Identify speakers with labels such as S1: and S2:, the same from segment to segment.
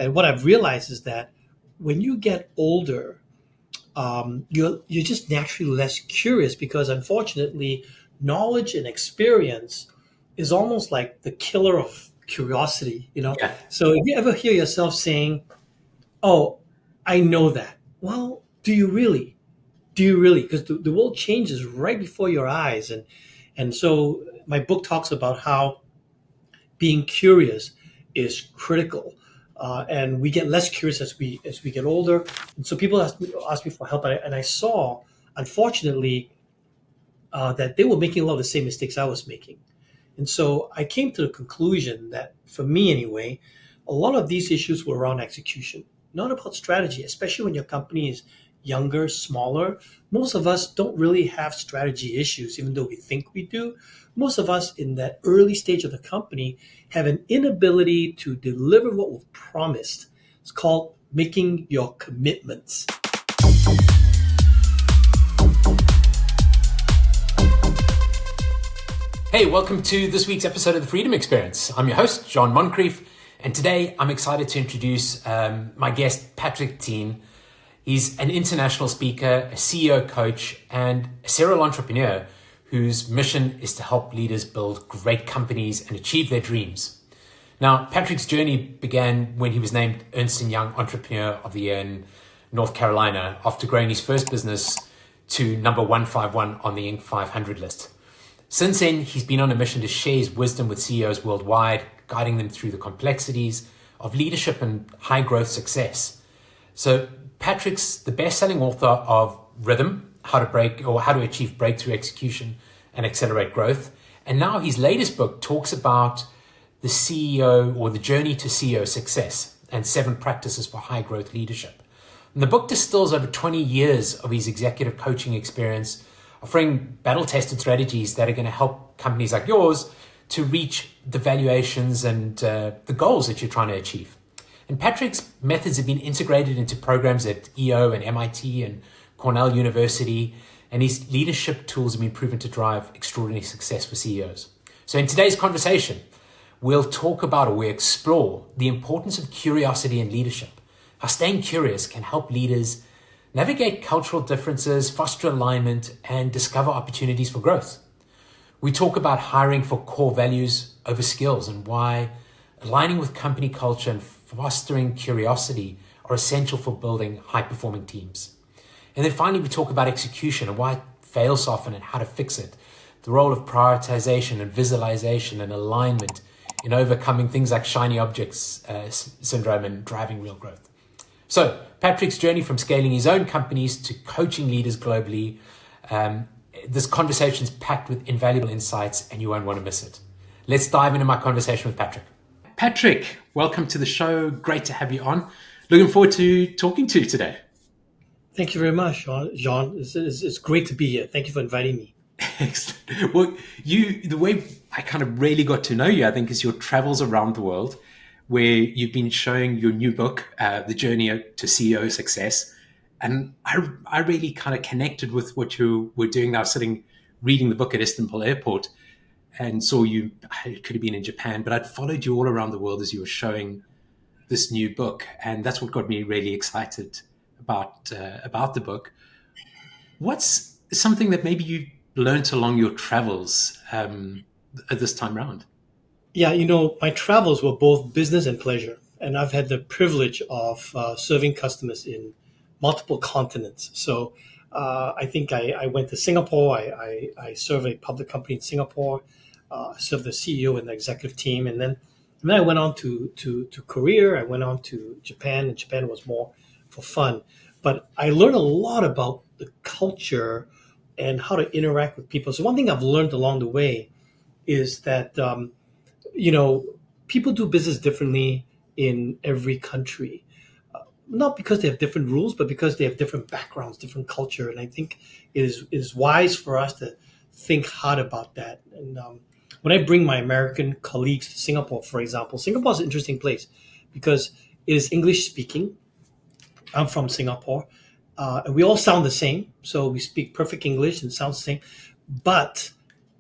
S1: And what I've realized is that when you get older, you're just naturally less curious because unfortunately, knowledge and experience is almost like the killer of curiosity.
S2: Yeah.
S1: So if you ever hear yourself saying, "Oh, I know that," well, do you really? Do you really? Because the world changes right before your eyes, and so my book talks about how being curious is critical. And we get less curious as we get older. And so people ask me for help, and I saw, unfortunately, that they were making a lot of the same mistakes I was making. And so I came to the conclusion that, for me anyway, a lot of these issues were around execution, not about strategy, especially when your company is younger, smaller. Most of us don't really have strategy issues, even though we think we do. Most of us in that early stage of the company have an inability to deliver what we've promised. It's called making your commitments.
S2: Hey, welcome to this week's episode of The Freedom Experience. I'm your host, John Moncrief, and today I'm excited to introduce my guest, Patrick Thean. He's an international speaker, a CEO coach, and a serial entrepreneur whose mission is to help leaders build great companies and achieve their dreams. Now, Patrick's journey began when he was named Ernst & Young Entrepreneur of the Year in North Carolina after growing his first business to number 151 on the Inc. 500 list. Since then, he's been on a mission to share his wisdom with CEOs worldwide, guiding them through the complexities of leadership and high growth success. So Patrick's the best-selling author of Rhythm, How to Achieve Breakthrough Execution and Accelerate Growth. And now his latest book talks about the CEO or the journey to CEO success and 7 practices for high growth leadership. And the book distills over 20 years of his executive coaching experience, offering battle-tested strategies that are going to help companies like yours to reach the valuations and the goals that you're trying to achieve. And Patrick's methods have been integrated into programs at EO and MIT and Cornell University, and his leadership tools have been proven to drive extraordinary success for CEOs. So in today's conversation, we'll explore the importance of curiosity in leadership, how staying curious can help leaders navigate cultural differences, foster alignment, and discover opportunities for growth. We talk about hiring for core values over skills and why aligning with company culture and fostering curiosity are essential for building high-performing teams. And then finally, we talk about execution and why it fails often and how to fix it, the role of prioritization and visualization and alignment in overcoming things like shiny objects syndrome and driving real growth. So Patrick's journey from scaling his own companies to coaching leaders globally, this conversation is packed with invaluable insights and you won't want to miss it. Let's dive into my conversation with Patrick. Patrick, welcome to the show. Great to have you on. Looking forward to talking to you today.
S1: Thank you very much, John. It's great to be here. Thank you for inviting me.
S2: Excellent. Well, the way I kind of really got to know you, I think, is your travels around the world, where you've been showing your new book, The Journey to CEO Success. And I really kind of connected with what you were doing now, reading the book at Istanbul airport, and saw you. It could have been in Japan, but I'd followed you all around the world as you were showing this new book. And that's what got me really excited about the book. What's something that maybe you learned along your travels this time around?
S1: Yeah, my travels were both business and pleasure. And I've had the privilege of serving customers in multiple continents. So I think I went to Singapore. I served a public company in Singapore, served the CEO and the executive team. And then I went on to Korea. I went on to Japan, and Japan was more for fun. But I learned a lot about the culture and how to interact with people. So one thing I've learned along the way is that people do business differently in every country, not because they have different rules, but because they have different backgrounds, different culture. And I think it is wise for us to think hard about that. And when I bring my American colleagues to Singapore, for example, Singapore is an interesting place because it is English speaking. I'm from Singapore. And we all sound the same. So we speak perfect English and sound the same. But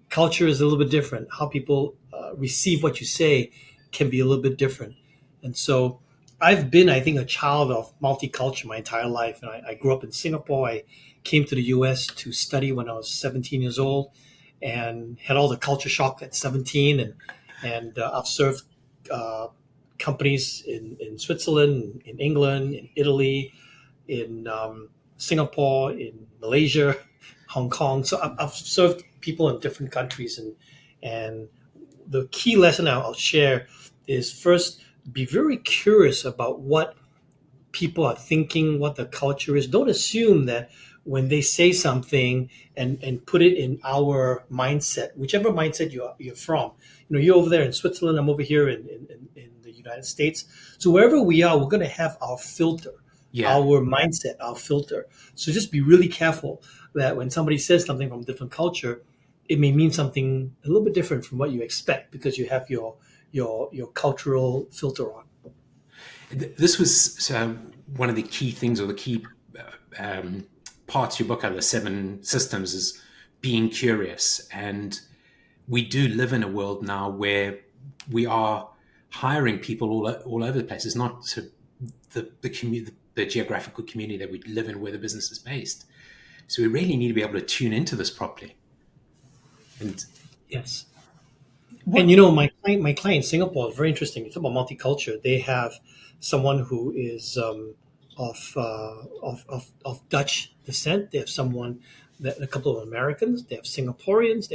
S1: culture is a little bit different. How people receive what you say can be a little bit different. And so I've been, I think, a child of multicultural my entire life. And I grew up in Singapore. I came to the US to study when I was 17 years old and had all the culture shock at 17. And I've served uh, companies in Switzerland, in England, in Italy, in Singapore, in Malaysia, Hong Kong. So I've served people in different countries. And the key lesson I'll share is first, be very curious about what people are thinking, what the culture is. Don't assume that when they say something and put it in our mindset, whichever mindset you're from. You're over there in Switzerland, I'm over here in the United States. So wherever we are, we're going to have our filter,
S2: Yeah.
S1: our mindset, our filter. So just be really careful that when somebody says something from a different culture, it may mean something a little bit different from what you expect because you have your cultural filter on.
S2: This was one of the key things, or the key um, parts of your book, out of the 7 systems, is being curious. And we do live in a world now where we are hiring people all over the place. It's not sort of the geographical community that we live in where the business is based. So we really need to be able to tune into this properly. And
S1: Yes. And
S2: what?
S1: my client in Singapore is very interesting. It's about multicultural. They have someone who is of Dutch descent. They have a couple of Americans. They have Singaporeans.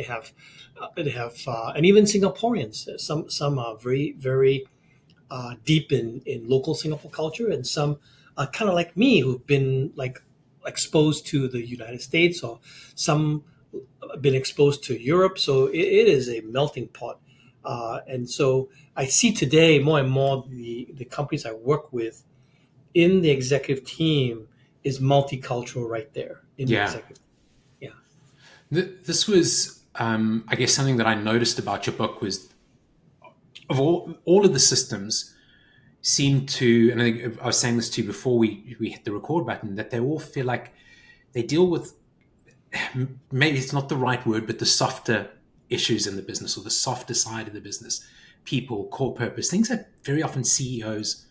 S1: And even Singaporeans. Some are very very deep in local Singapore culture, and some are kind of like me who've been like exposed to the United States, or some been exposed to Europe. So it is a melting pot. And so I see today more and more the companies I work with in the executive team is multicultural right there in the
S2: Yeah.
S1: executive. Yeah.
S2: This was, I guess, something that I noticed about your book was, of all of the systems seem to, and I think I was saying this to you before we hit the record button, that they all feel like they deal with, maybe it's not the right word, but the softer issues in the business, or the softer side of the business, people, core purpose, things that very often CEOs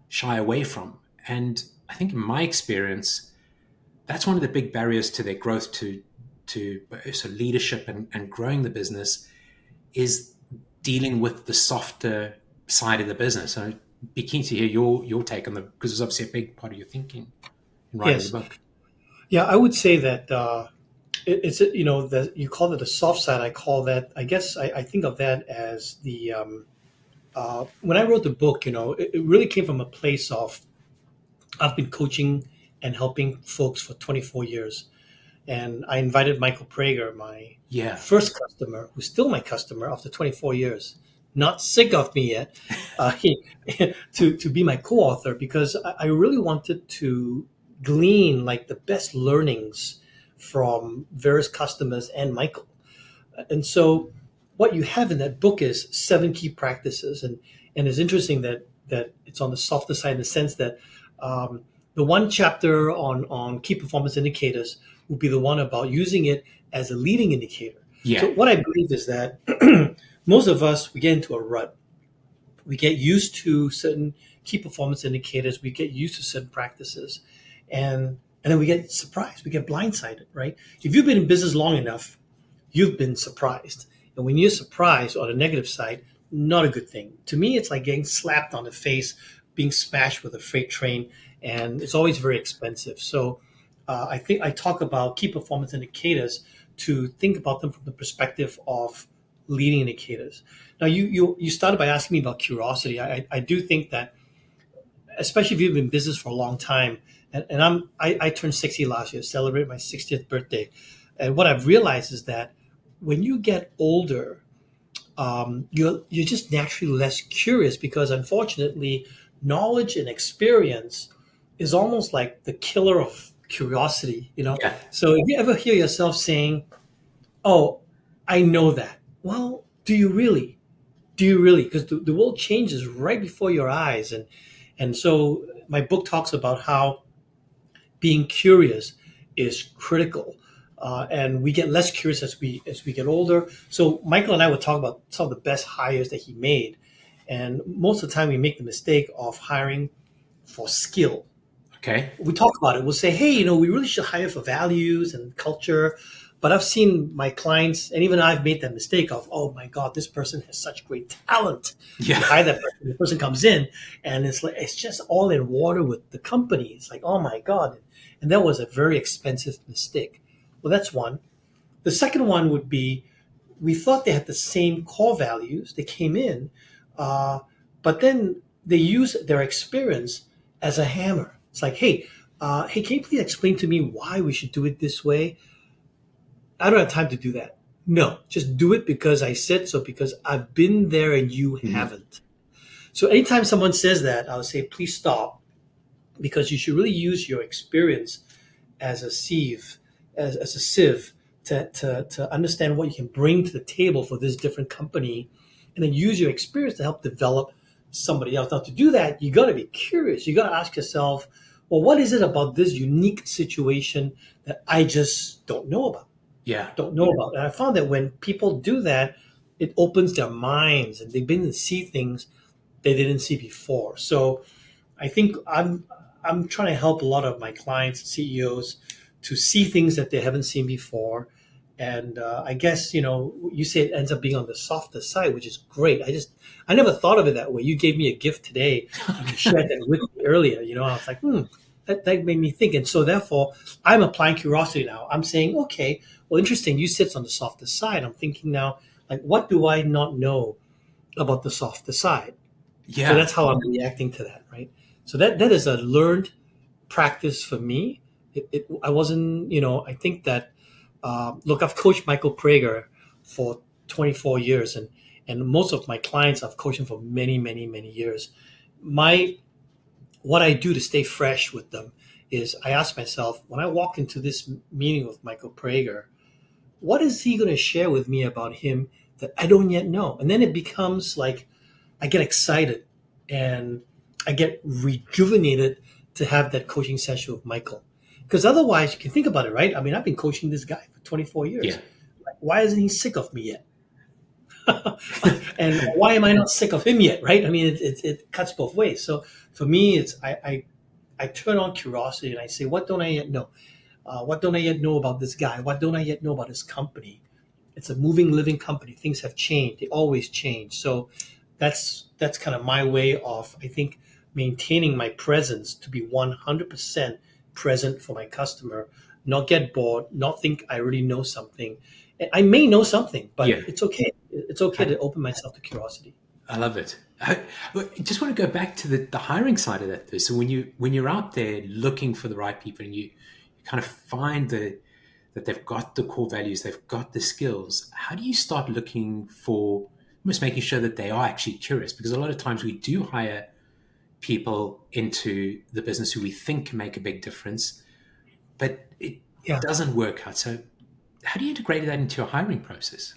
S2: shy away from. And I think in my experience, that's one of the big barriers to their growth, to so leadership and growing the business, is dealing with the softer side of the business. So I'd be keen to hear your take on because it's obviously a big part of your thinking in writing the
S1: Yes.
S2: book.
S1: Yeah. I would say that it's that you call it the soft side. I call that. I guess I think of that as the when I wrote the book. It really came from a place of I've been coaching and helping folks for 24 years. And I invited Michael Prager, my
S2: Yeah.
S1: first customer, who's still my customer after 24 years, not sick of me yet, to be my co-author, because I really wanted to glean like the best learnings from various customers and Michael. And so what you have in that book is 7 key practices. And it's interesting that it's on the softer side in the sense that the one chapter on key performance indicators would be the one about using it as a leading indicator.
S2: Yeah.
S1: So what I believe is that most of us, we get into a rut. We get used to certain key performance indicators. We get used to certain practices. And then we get surprised. We get blindsided, right? If you've been in business long enough, you've been surprised. And when you're surprised on the negative side, not a good thing. To me, it's like getting slapped on the face, being smashed with a freight train, and it's always very expensive. So I think I talk about key performance indicators to think about them from the perspective of leading indicators. Now, you started by asking me about curiosity. I do think that, especially if you've been in business for a long time, and I turned 60 last year, celebrated my 60th birthday. And what I've realized is that when you get older, you're just naturally less curious because, unfortunately, knowledge and experience is almost like the killer of curiosity.
S2: Yeah.
S1: So if you ever hear yourself saying, "Oh, I know that," well, do you really? Do you really? Because the world changes right before your eyes, and so my book talks about how being curious is critical. And we get less curious as we get older. So Michael and I would talk about some of the best hires that he made, and most of the time we make the mistake of hiring for skill.
S2: Okay.
S1: We talk about it. We'll say, hey, we really should hire for values and culture. But I've seen my clients, and even I've made that mistake of, oh my God, this person has such great talent.
S2: Yeah.
S1: You hire that person, the person comes in, and it's just all in water with the company. It's like, oh my God. And that was a very expensive mistake. Well, that's one. The second one would be, we thought they had the same core values. They came in, but then they use their experience as a hammer. It's like, hey, can you please explain to me why we should do it this way? I don't have time to do that. No, just do it because I said so, because I've been there and you
S2: Mhm.
S1: haven't. So anytime someone says that, I'll say, please stop, because you should really use your experience as a sieve, as a sieve to understand what you can bring to the table for this different company, and then use your experience to help develop somebody else. Now, to do that, you got to be curious. You got to ask yourself, well, what is it about this unique situation that I just don't know about?
S2: Yeah.
S1: And I found that when people do that, it opens their minds and they begin to see things they didn't see before. So I think I'm trying to help a lot of my clients, CEOs, to see things that they haven't seen before. And I guess you say it ends up being on the softer side, which is great. I never thought of it that way. You gave me a gift today, and you shared that with me earlier. I was like, that made me think. And so therefore, I'm applying curiosity now. I'm saying, okay, well, interesting. You said it's on the softer side. I'm thinking now, like, what do I not know about the softer side? So
S2: Yeah.
S1: that's how I'm reacting to that, right? So that is a learned practice for me. I wasn't, I think that, look, I've coached Michael Prager for 24 years, and most of my clients I've coached him for many, many, many years. My What I do to stay fresh with them is I ask myself, when I walk into this meeting with Michael Prager, what is he going to share with me about him that I don't yet know? And then it becomes like I get excited and I get rejuvenated to have that coaching session with Michael. Because otherwise, you can think about it, right? I mean, I've been coaching this guy for 24
S2: Yeah.
S1: years. Why isn't he sick of me yet? And why am I not sick of him yet, right? I mean, it cuts both ways. So for me, I turn on curiosity and I say, what don't I yet know? What don't I yet know about this guy? What don't I yet know about his company? It's a moving, living company. Things have changed. They always change. So that's kind of my way of, I think, maintaining my presence to be 100% present for my customer, not get bored, not think I already know something. I may know something, but
S2: Yeah.
S1: it's okay. It's okay to open myself to curiosity.
S2: I love it. Look, I just want to go back to the hiring side of that. Though. So when you're out there looking for the right people, and you kind of find that they've got the core values, they've got the skills, how do you start looking for almost making sure that they are actually curious? Because a lot of times we do hire people into the business who we think can make a big difference, but it
S1: Yeah.
S2: doesn't work out. So how do you integrate that into your hiring process?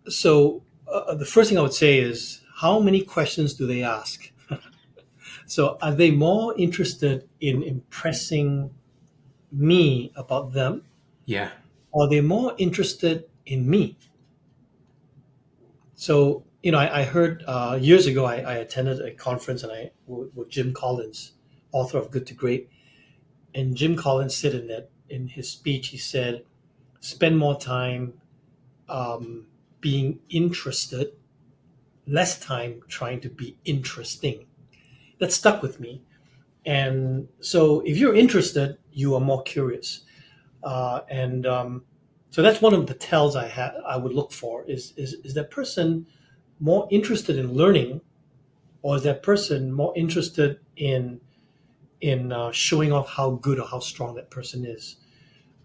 S1: So the first thing I would say is, how many questions do they ask? So are they more interested in impressing me about them,
S2: Yeah.
S1: or are they more interested in me? So, I heard years ago, I attended a conference and with Jim Collins, author of Good to Great. And Jim Collins said in his speech, he said, spend more time um, being interested, less time trying to be interesting. That stuck with me. And so if you're interested, you are more curious. And so that's one of the tells I would look for is that person more interested in learning, or is that person more interested in showing off how good or how strong that person is?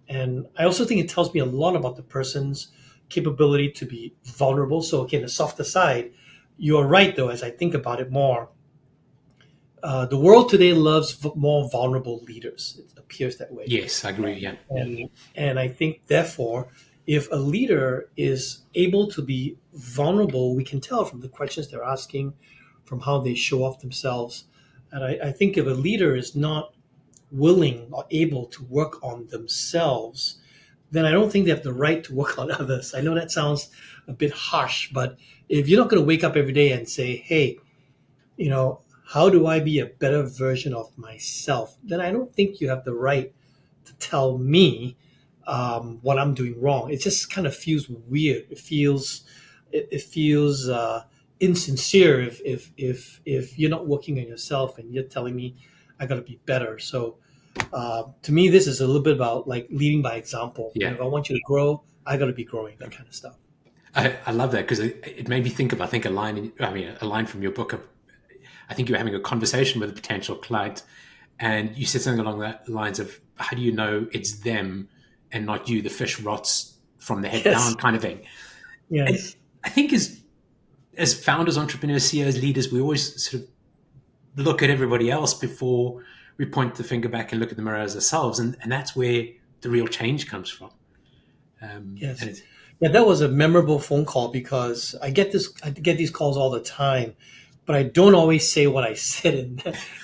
S1: And I also think it tells me a lot about the person's capability to be vulnerable. So again, the softer side, you're right though. As I think about it more, the world today loves more vulnerable leaders. It appears that way.
S2: Yes, I agree. Yeah.
S1: And I think, therefore, if a leader is able to be vulnerable, we can tell from the questions they're asking, from how they show off themselves. And I think if a leader is not willing or able to work on themselves, then I don't think they have the right to work on others. I know that sounds a bit harsh, but if you're not going to wake up every day and say, hey, you know, how do I be a better version of myself, then I don't think you have the right to tell me what I'm doing wrong. It just kind of feels weird. It feels insincere if you're not working on yourself and you're telling me I got to be better. So to me, this is a little bit about like leading by example.
S2: Yeah.
S1: If I want you to grow, I got to be growing. That kind of stuff.
S2: I love that because it made me think of, I think, a line from your book. I think you were having a conversation with a potential client and you said something along the lines of, how do you know it's them and not you? The fish rots from the head
S1: Yes.
S2: down kind of thing. And
S1: Yes.
S2: I think as founders, entrepreneurs, CEOs, leaders, we always sort of look at everybody else before we point the finger back and look at the mirror as ourselves. And that's where the real change comes from.
S1: Yes.
S2: And it's,
S1: Yeah, that was a memorable phone call because I get these calls all the time, but I don't always say what I said in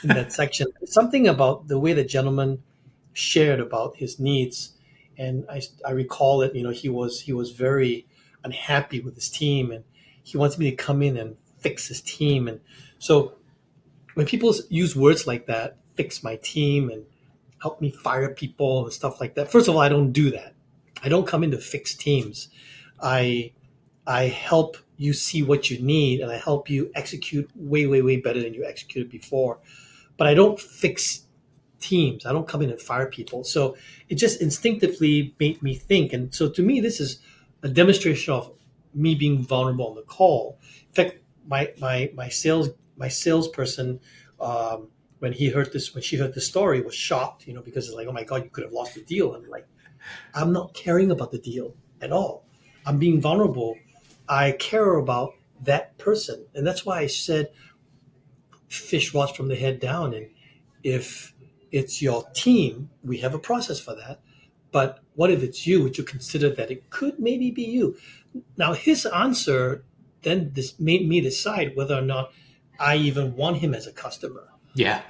S1: that section. Something about the way the gentleman shared about his needs, and I recall it. He was very unhappy with his team, and he wants me to come in and fix his team. And so when people use words like that, fix my team and help me fire people and stuff like that. First of all, I don't do that. I don't come in to fix teams. I I help you see what you need and I help you execute way, way, way better than you executed before. But I don't fix teams. I don't come in and fire people. So it just instinctively made me think. And so to me, this is a demonstration of me being vulnerable on the call. In fact, my salesperson, when she heard the story, was shocked, because it's like, oh my God, you could have lost the deal. And I'm like, I'm not caring about the deal at all. I'm being vulnerable. I care about that person. And that's why I said fish rots from the head down. And if it's your team, we have a process for that. But what if it's you? Would you consider that it could maybe be you? Now, his answer then this made me decide whether or not I even want him as a customer.
S2: yeah.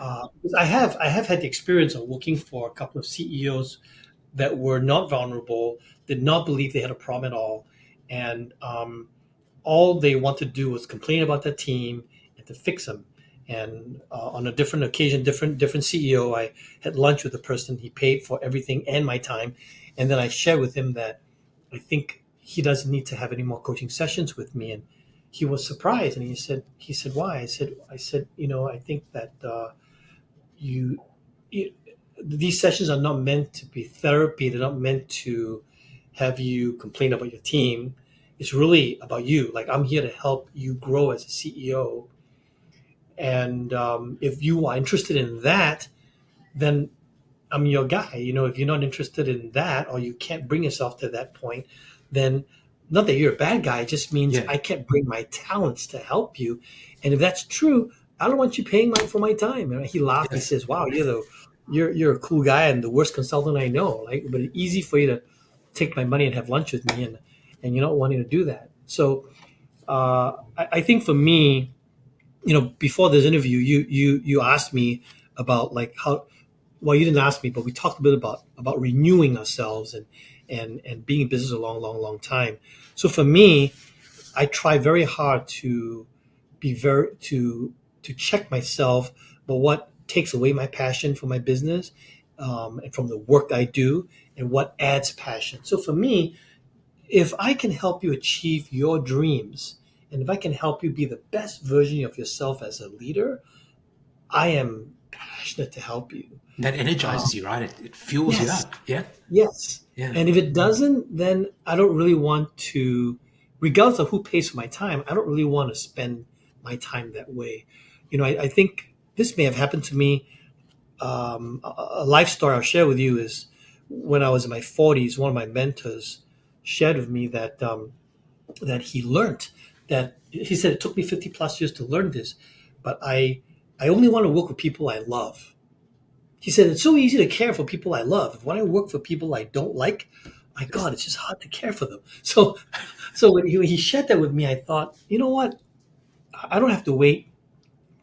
S1: Because I have had the experience of working for a couple of CEOs that were not vulnerable, did not believe they had a problem at all, and all they want to do was complain about their team and to fix them. And on a different occasion, different CEO, I had lunch with the person. He paid for everything and my time, and then I shared with him that I think he doesn't need to have any more coaching sessions with me. And he was surprised, and he said why? I said, I think that you, it, these sessions are not meant to be therapy. They're not meant to have you complain about your team. It's really about you. Like, I'm here to help you grow as a CEO. And if you are interested in that, then I'm your guy. If you're not interested in that or you can't bring yourself to that point, then not that you're a bad guy. It just means
S2: Yeah.
S1: I can't bring my talents to help you. And if that's true, I don't want you paying for my time. And he laughed. He
S2: Yes.
S1: says, "Wow, you're a cool guy and the worst consultant I know. Like, but it's easy for you to take my money and have lunch with me, and you're not wanting to do that." So I think for me, before this interview, you asked me about like how. Well, you didn't ask me, but we talked a bit about renewing ourselves and being in business a long, long, long time. So for me, I try very hard to be very to check myself, but what takes away my passion for my business, and from the work I do, and what adds passion. So for me, if I can help you achieve your dreams, and if I can help you be the best version of yourself as a leader, I am passionate to help you.
S2: That
S1: Uh,
S2: energizes you, right? It fuels you
S1: yes,
S2: up. Yeah.
S1: yes.
S2: Yeah.
S1: And if it doesn't, then I don't really want to, regardless of who pays for my time, I don't really want to spend my time that way. I think this may have happened to me. A life story I'll share with you is when I was in my 40s, one of my mentors shared with me that he learned that he said it took me 50 plus years to learn this, but I only want to work with people I love. He said it's so easy to care for people I love. When I work for people I don't like, my God, it's just hard to care for them. So when he shared that with me, I thought, you know what? I don't have to wait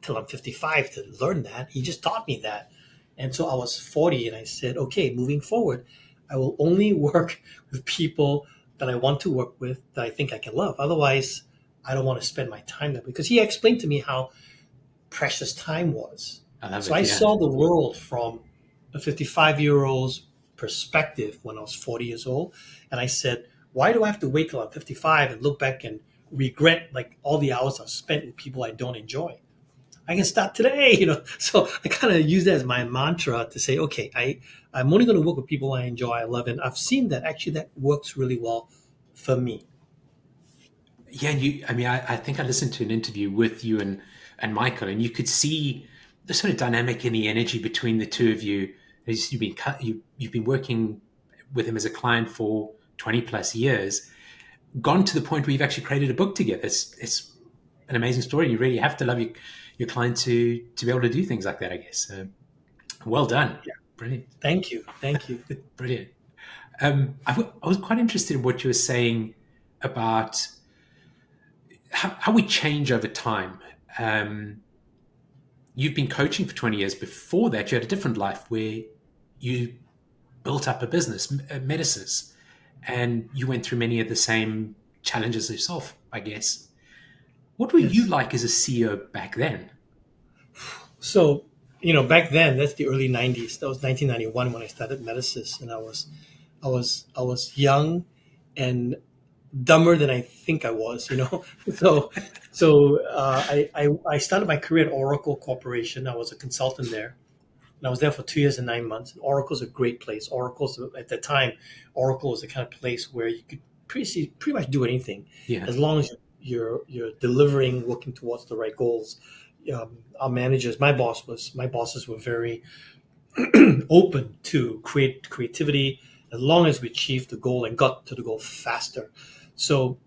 S1: till I'm 55 to learn that. He just taught me that. And so I was 40 and I said, okay, moving forward, I will only work with people that I want to work with that I think I can love. Otherwise, I don't want to spend my time there because he explained to me how precious time was.
S2: I love
S1: So
S2: it.
S1: I
S2: Yeah.
S1: saw the world from a 55-year-old's perspective when I was 40 years old. And I said, why do I have to wait till I'm 55 and look back and regret like all the hours I've spent with people I don't enjoy? I can start today, So I kind of use that as my mantra to say, okay, I'm only going to work with people I enjoy, I love, and I've seen that actually that works really well for me.
S2: Yeah, and I mean, I think I listened to an interview with you and Michael, and you could see the sort of dynamic in the energy between the two of you. As you've been working with him as a client for 20 plus years, gone to the point where you've actually created a book together. It's an amazing story. You really have to love your client to be able to do things like that, I guess. Well done.
S1: Yeah.
S2: Brilliant.
S1: Thank you. Thank you.
S2: Brilliant. I was quite interested in what you were saying about how we change over time. You've been coaching for 20 years. Before that, you had a different life where you built up a business, Medicis, and you went through many of the same challenges yourself, I guess. What were you
S1: Yes.
S2: like as a CEO back then?
S1: So, back then, that's the early 90s. That was 1991 when I started Medicis, and I was young and dumber than I think I was. So, I started my career at Oracle Corporation. I was a consultant there, and I was there for 2 years and 9 months. And Oracle's a great place. Oracle's at the time, Oracle was the kind of place where you could pretty much do anything
S2: Yeah,
S1: as long as you're delivering, working towards the right goals. Our managers, my bosses were very open to creativity as long as we achieved the goal and got to the goal faster. So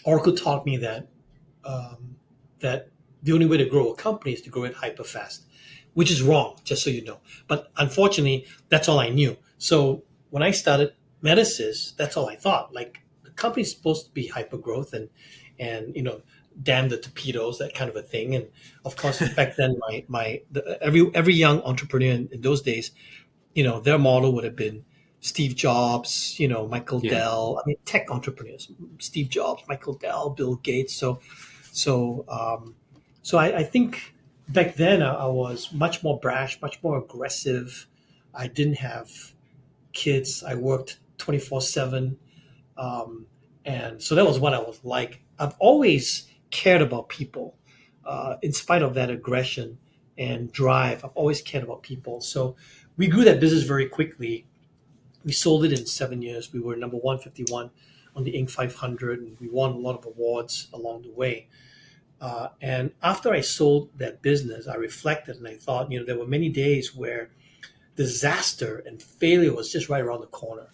S1: Oracle taught me that the only way to grow a company is to grow it hyper fast, which is wrong, just so you know. But unfortunately, that's all I knew. So when I started Medicis, that's all I thought. Like the company's supposed to be hyper growth and damn the torpedoes, that kind of a thing. And of course, back then, every young entrepreneur in those days, their model would have been Steve Jobs, Michael
S2: yeah,
S1: Dell. I mean, tech entrepreneurs, Steve Jobs, Michael Dell, Bill Gates. So I think back then I was much more brash, much more aggressive. I didn't have kids. I worked 24/7, and so that was what I was like. I've always cared about people, in spite of that aggression and drive. I've always cared about people. So we grew that business very quickly. We sold it in 7 years. We were number 151 on the Inc. 500, and we won a lot of awards along the way. And after I sold that business, I reflected and I thought, there were many days where disaster and failure was just right around the corner.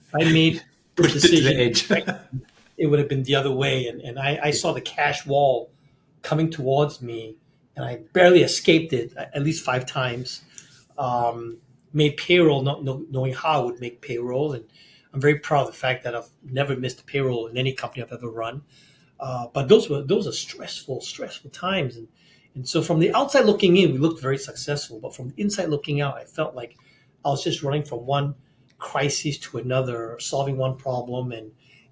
S1: If I made this
S2: pushed it to the
S1: decision,
S2: edge.
S1: it would have been the other way. And I saw the cash wall coming towards me, and I barely escaped it at least 5 times. Made payroll, not knowing how I would make payroll. And I'm very proud of the fact that I've never missed a payroll in any company I've ever run. But those are stressful times, and so from the outside looking in, we looked very successful. But from the inside looking out, I felt like I was just running from one crisis to another, solving one problem,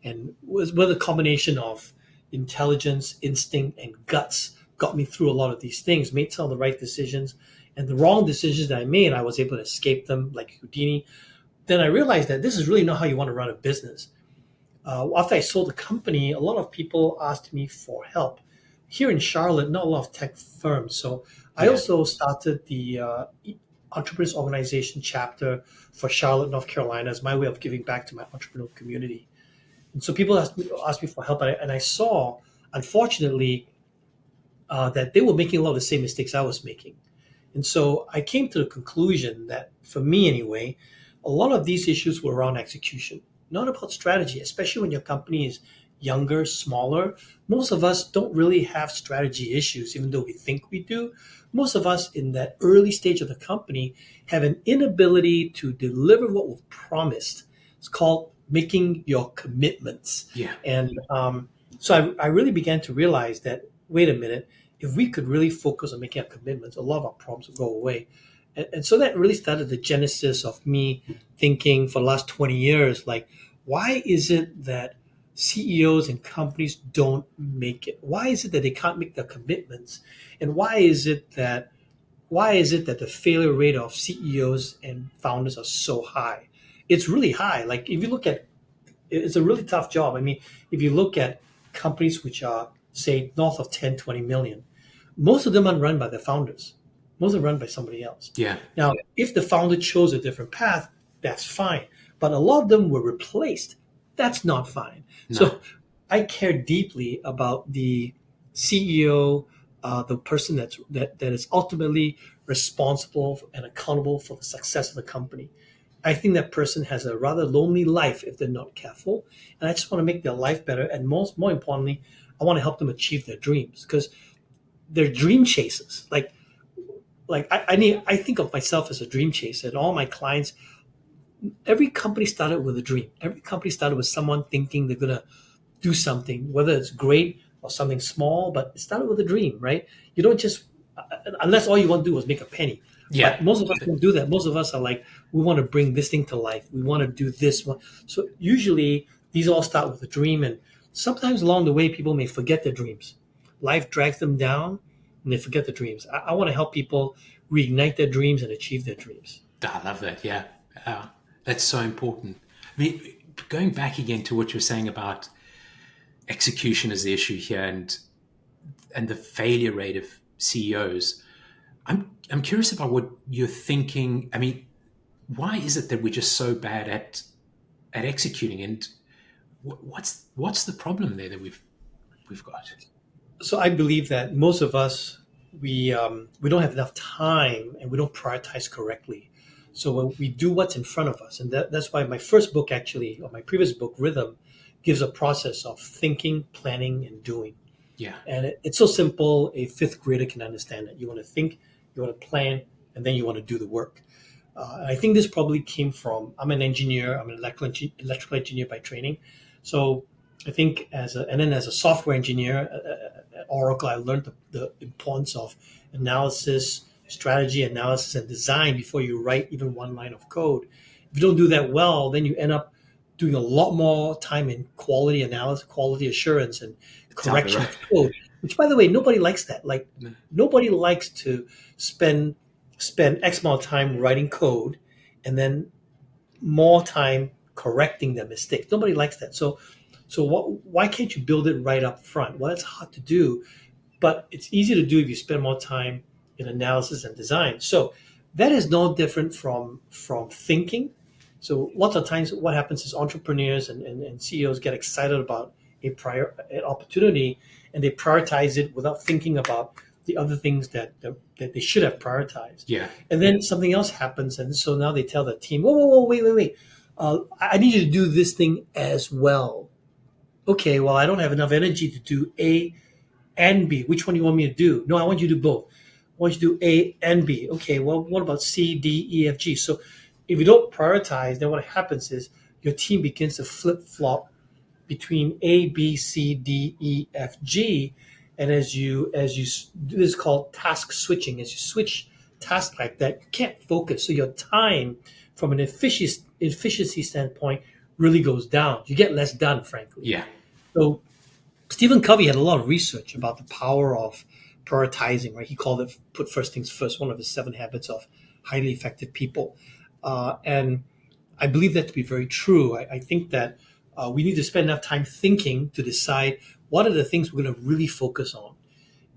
S1: and was with a combination of intelligence, instinct, and guts got me through a lot of these things. Made some of the right decisions, and the wrong decisions that I made, I was able to escape them like Houdini. Then I realized that this is really not how you want to run a business. After I sold the company, a lot of people asked me for help. Here in Charlotte, not a lot of tech firms. So I
S2: Yeah,
S1: also started the Entrepreneurs Organization chapter for Charlotte, North Carolina, as my way of giving back to my entrepreneurial community. And so people asked me for help, and I saw, unfortunately, that they were making a lot of the same mistakes I was making. And so I came to the conclusion that, for me anyway, a lot of these issues were around execution, not about strategy, especially when your company is younger, smaller. Most of us don't really have strategy issues, even though we think we do. Most of us in that early stage of the company have an inability to deliver what we've promised. It's called making your commitments.
S2: yeah.
S1: And so I really began to realize that, wait a minute, if we could really focus on making our commitments, a lot of our problems would go away. And so that really started the genesis of me thinking for the last 20 years, like, why is it that CEOs and companies don't make it? Why is it that they can't make their commitments? And why is it that the failure rate of CEOs and founders are so high? It's really high. Like if you look at, it's a really tough job. I mean, if you look at companies which are say north of 10, 20 million, most of them are run by the founders. Most are run by somebody else.
S2: Yeah.
S1: Now, if the founder chose a different path, that's fine. But a lot of them were replaced. That's not fine.
S2: No.
S1: So I care deeply about the CEO, the person that is ultimately responsible and accountable for the success of the company. I think that person has a rather lonely life if they're not careful, and I just want to make their life better. And more importantly, I want to help them achieve their dreams because they're dream chasers. I think of myself as a dream chaser, and all my clients. Every company started with a dream. Every company started with someone thinking they're gonna do something, whether it's great or something small, but it started with a dream, right? You don't just, unless all you want to do was make a penny.
S2: Yeah.
S1: But most of us don't do that. Most of us are like, we want to bring this thing to life. We want to do this one. So usually these all start with a dream, and sometimes along the way, people may forget their dreams. Life drags them down, and they forget the dreams. I want to help people reignite their dreams and achieve their dreams.
S2: I love that. Yeah. That's so important. I mean, going back again to what you were saying about execution as the issue here and the failure rate of CEOs, I'm curious about what you're thinking. I mean, why is it that we're just so bad at executing, and what's the problem there that we've got?
S1: So I believe that most of us we don't have enough time and we don't prioritize correctly. So when we do what's in front of us, and that's why my first book actually, or my previous book, Rhythm, gives a process of thinking, planning, and doing.
S2: Yeah.
S1: And it's so simple, a fifth grader can understand it. You want to think, you want to plan, and then you want to do the work. And I think this probably came from, I'm an engineer, I'm an electrical engineer by training. So I think as a software engineer at Oracle, I learned the importance of analysis, strategy, analysis, and design before you write even one line of code. If you don't do that well, then you end up doing a lot more time in quality analysis, quality assurance, and correction of code. Which, by the way, nobody likes that. Like nobody likes to spend X amount of time writing code and then more time correcting their mistakes. Nobody likes that. Why can't you build it right up front? Well, it's hard to do, but it's easy to do if you spend more time in analysis and design. So that is no different from thinking. So lots of times what happens is entrepreneurs and CEOs get excited about an opportunity and they prioritize it without thinking about the other things that they should have prioritized.
S2: Yeah.
S1: And then something else happens, and so now they tell the team, whoa, wait. I need you to do this thing as well. Okay, well, I don't have enough energy to do A and B. Which one do you want me to do? No, I want you to do both. I want you to do A and B. Okay, well, what about C, D, E, F, G? So if you don't prioritize, then what happens is your team begins to flip flop between A, B, C, D, E, F, G, and as you this is called task switching. As you switch tasks like that, you can't focus. So your time, from an efficiency standpoint, really goes down. You get less done, frankly.
S2: Yeah.
S1: So Stephen Covey had a lot of research about the power of prioritizing. Right, he called it "put first things first." One of his 7 habits of highly effective people, and I believe that to be very true. I think that we need to spend enough time thinking to decide what are the things we're going to really focus on.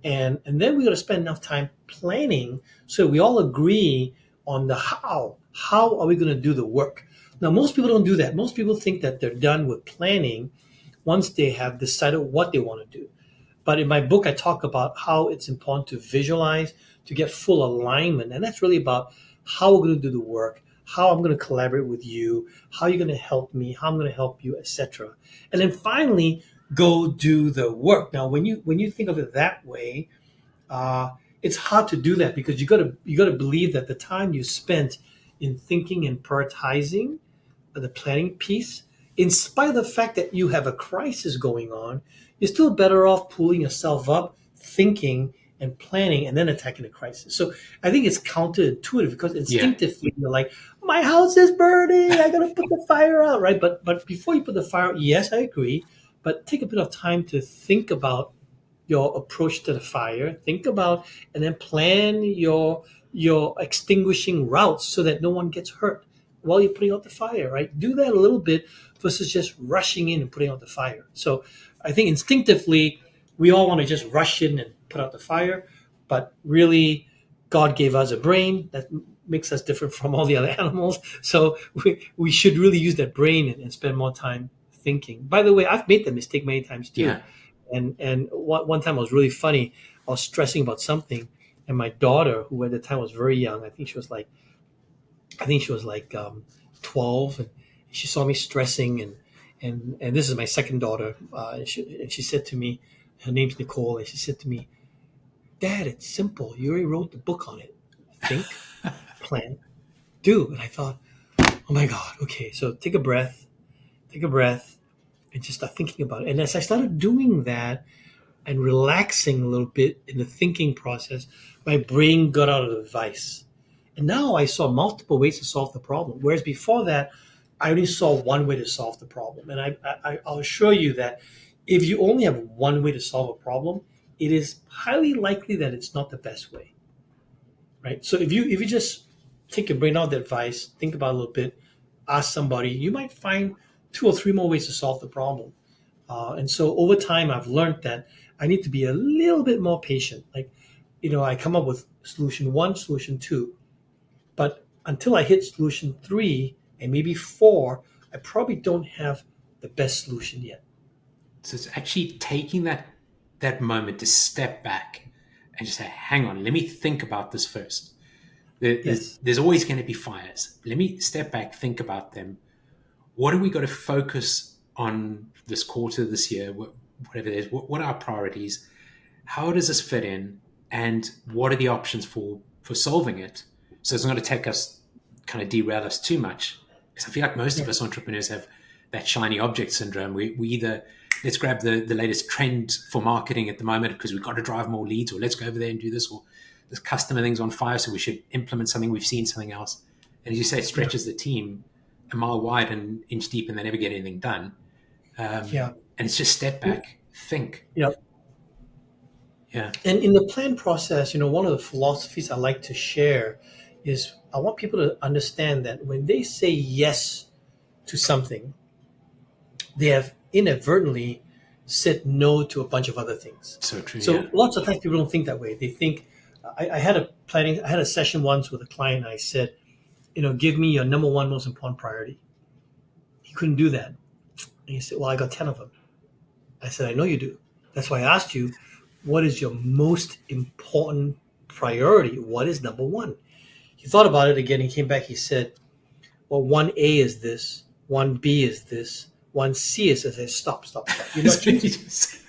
S1: And then we got to spend enough time planning so we all agree on the how. How are we going to do the work? Now, most people don't do that. Most people think that they're done with planning once they have decided what they want to do. But in my book, I talk about how it's important to visualize, to get full alignment. And that's really about how we're going to do the work, how I'm going to collaborate with you, how you're going to help me, how I'm going to help you, etc. And then finally, go do the work. Now, when you think of it that way, it's hard to do that because you got to believe that the time you spent in thinking and prioritizing the planning piece, in spite of the fact that you have a crisis going on, you're still better off pulling yourself up, thinking and planning, and then attacking the crisis. So I think it's counterintuitive because instinctively you're like, my house is burning, I gotta put the fire out, right? But before you put the fire out, yes, I agree, but take a bit of time to think about your approach to the fire. Think about and then plan your extinguishing routes so that no one gets hurt while you're putting out the fire. Right? Do that a little bit versus just rushing in and putting out the fire. So I think instinctively we all want to just rush in and put out the fire, but really God gave us a brain that makes us different from all the other animals. So we should really use that brain and spend more time thinking. By the way, I've made that mistake many times too.
S2: Yeah.
S1: And one time it was really funny. I was stressing about something, and my daughter, who at the time was very young, I think she was like 12, and she saw me stressing, and this is my second daughter, and she said to me, her name's Nicole, and she said to me, "Dad, it's simple. You already wrote the book on it. Think, plan, do." And I thought, oh my God, okay, so take a breath, and just start thinking about it. And as I started doing that and relaxing a little bit in the thinking process, my brain got out of the vice. And now I saw multiple ways to solve the problem. Whereas before that, I only saw one way to solve the problem. And I'll assure you that if you only have one way to solve a problem, it is highly likely that it's not the best way, right? So if you just take your brain out of that vice, think about it a little bit, ask somebody, you might find two or three more ways to solve the problem. And so over time, I've learned that I need to be a little bit more patient. Like, I come up with solution one, solution two, but until I hit solution three and maybe four, I probably don't have the best solution yet.
S2: So it's actually taking that moment to step back and just say, hang on, let me think about this first.
S1: Yes.
S2: There's always going to be fires. Let me step back, think about them. What do we got to focus on this quarter, this year, whatever it is? What are our priorities? How does this fit in? And what are the options for solving it? So it's not going to take us, kind of derail us too much. Because I feel like most of us entrepreneurs have that shiny object syndrome. We either, let's grab the latest trend for marketing at the moment because we've got to drive more leads, or let's go over there and do this, or this customer thing's on fire, so we should implement something. We've seen something else. And as you say, it stretches the team a mile wide and inch deep, and they never get anything done.
S1: Yeah.
S2: And it's just step back, think.
S1: Yeah.
S2: Yeah.
S1: And in the plan process, one of the philosophies I like to share is I want people to understand that when they say yes to something, they have inadvertently said no to a bunch of other things.
S2: So true.
S1: So
S2: Yeah.
S1: lots of times people don't think that way. They think, I had a session once with a client. I said, give me your number one most important priority. He couldn't do that. And he said, well, I got 10 of them. I said, I know you do. That's why I asked you, what is your most important priority? What is number one? He thought about it again. He came back. He said, well, 1A is this, 1B is this, 1C is this. I said, stop. You're not choosing.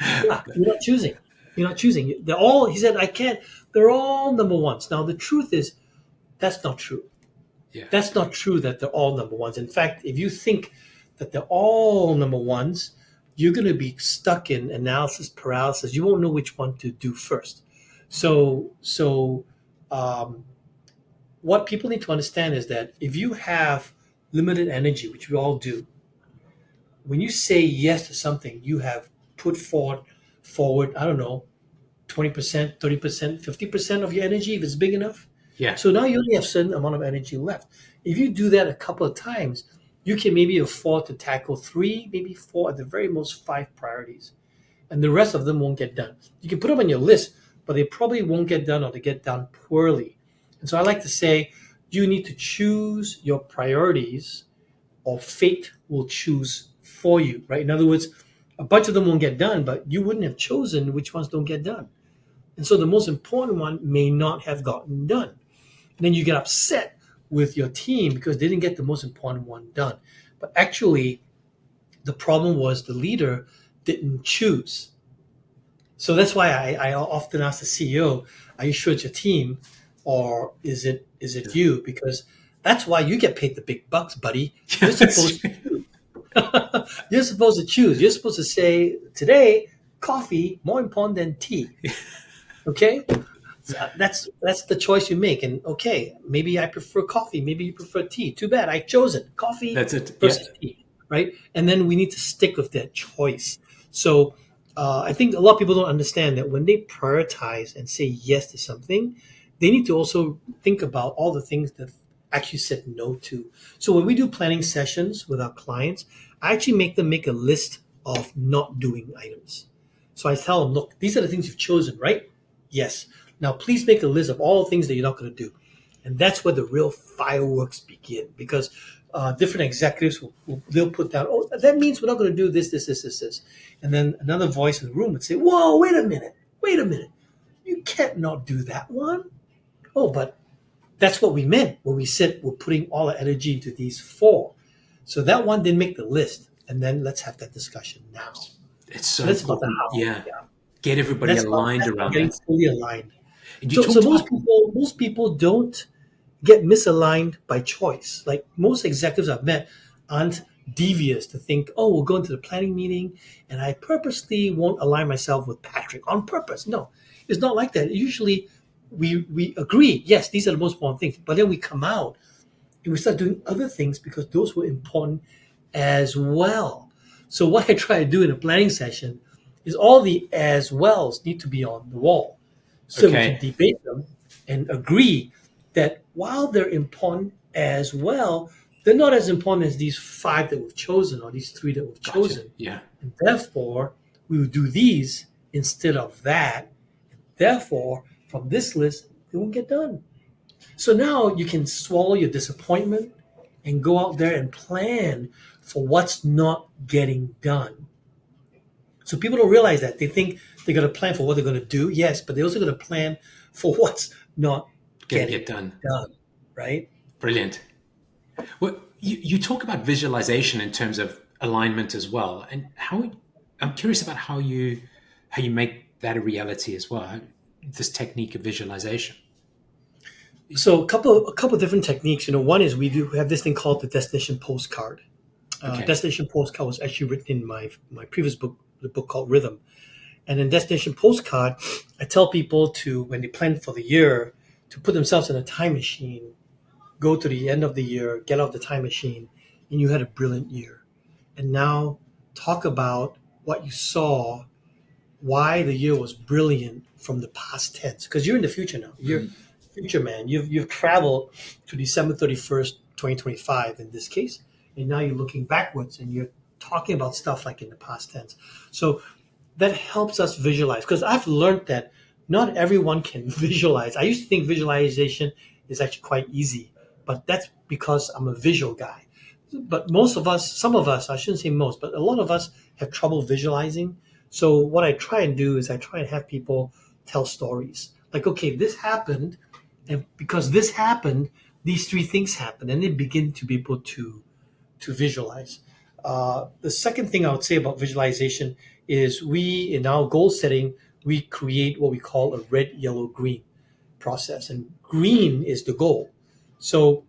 S1: Yeah, you're not choosing. You're not choosing. They're all, he said, I can't. They're all number ones. Now, the truth is, that's not true.
S2: Yeah.
S1: That's not true that they're all number ones. In fact, if you think that they're all number ones, you're going to be stuck in analysis paralysis. You won't know which one to do first. So what people need to understand is that if you have limited energy, which we all do, when you say yes to something, you have put forward, I don't know, 20%, 30%, 50% of your energy if it's big enough.
S2: Yeah.
S1: So now you only have a certain amount of energy left. If you do that a couple of times, you can maybe afford to tackle 3, maybe 4, at the very most 5 priorities. And the rest of them won't get done. You can put them on your list, but they probably won't get done, or they get done poorly. And so I like to say, you need to choose your priorities, or fate will choose for you, right? In other words, a bunch of them won't get done, but you wouldn't have chosen which ones don't get done. And so the most important one may not have gotten done. And then you get upset with your team because they didn't get the most important one done. But actually, the problem was the leader didn't choose. So that's why I often ask the CEO, are you sure it's your team, or is it you? Because that's why you get paid the big bucks, buddy. You're supposed to choose. You're supposed to choose. You're supposed to say, today, coffee more important than tea. Okay? That's the choice you make. And okay, maybe I prefer coffee. Maybe you prefer tea. Too bad. I chose it. Coffee
S2: That's it.
S1: versus tea. right? And then we need to stick with that choice. So I think a lot of people don't understand that when they prioritize and say yes to something, they need to also think about all the things that actually said no to. So when we do planning sessions with our clients, I actually make them make a list of not doing items. So I tell them, look, these are the things you've chosen, right? Yes. Now please make a list of all the things that you're not going to do. And that's where the real fireworks begin, because different executives they'll put down, oh, that means we're not going to do this. And then another voice in the room would say, whoa, wait a minute. You can't not do that one. Oh, but that's what we meant when we said we're putting all our energy into these four. So that one didn't make the list. And then let's have that discussion now.
S2: It's so
S1: And that's about the
S2: important.
S1: how.
S2: Yeah.
S1: Yeah.
S2: Get everybody aligned
S1: That's about
S2: around
S1: getting
S2: that.
S1: fully aligned.
S2: And you
S1: So
S2: talked about,
S1: most people don't get misaligned by choice. Like most executives I've met aren't devious to think, oh, we'll go into the planning meeting and I purposely won't align myself with Patrick on purpose. No, it's not like that. Usually we agree, yes, these are the most important things, but then we come out and we start doing other things because those were important as well. So what I try to do in a planning session is all the as wells need to be on the wall so we can
S2: okay,
S1: debate them and agree that while they're important as well, they're not as important as these five that we've chosen or these three that we've
S2: gotcha.
S1: chosen.
S2: Yeah.
S1: And therefore, we will do these instead of that. Therefore, from this list, they won't get done. So now you can swallow your disappointment and go out there and plan for what's not getting done. So people don't realize that. They think they're going to plan for what they're going to do, yes, but they're also going to plan for what's not
S2: Gonna
S1: getting
S2: get done.
S1: done, right?
S2: Brilliant. Well, you talk about visualization in terms of alignment as well, and how I'm curious about how you make that a reality as well. This technique of visualization.
S1: So a couple different techniques. One is we do have this thing called the destination postcard.
S2: Okay.
S1: Destination postcard was actually written in my previous book, the book called Rhythm. And in destination postcard, I tell people to, when they plan for the year, to put themselves in a time machine, go to the end of the year, get off the time machine, and you had a brilliant year. And now talk about what you saw, why the year was brilliant from the past tense, because you're in the future now. You're
S2: Mm.
S1: future man. You've traveled to December 31st, 2025 in this case, and now you're looking backwards and you're talking about stuff like in the past tense. So that helps us visualize, because I've learned that not everyone can visualize. I used to think visualization is actually quite easy, but that's because I'm a visual guy. But most of us, some of us, I shouldn't say most, but a lot of us have trouble visualizing. So what I try and do is I try and have people tell stories. Like, okay, this happened, and because this happened, these three things happened, and they begin to be able to visualize. The second thing I would say about visualization is we, in our goal setting, we create what we call a red, yellow, green process. And green is the goal. So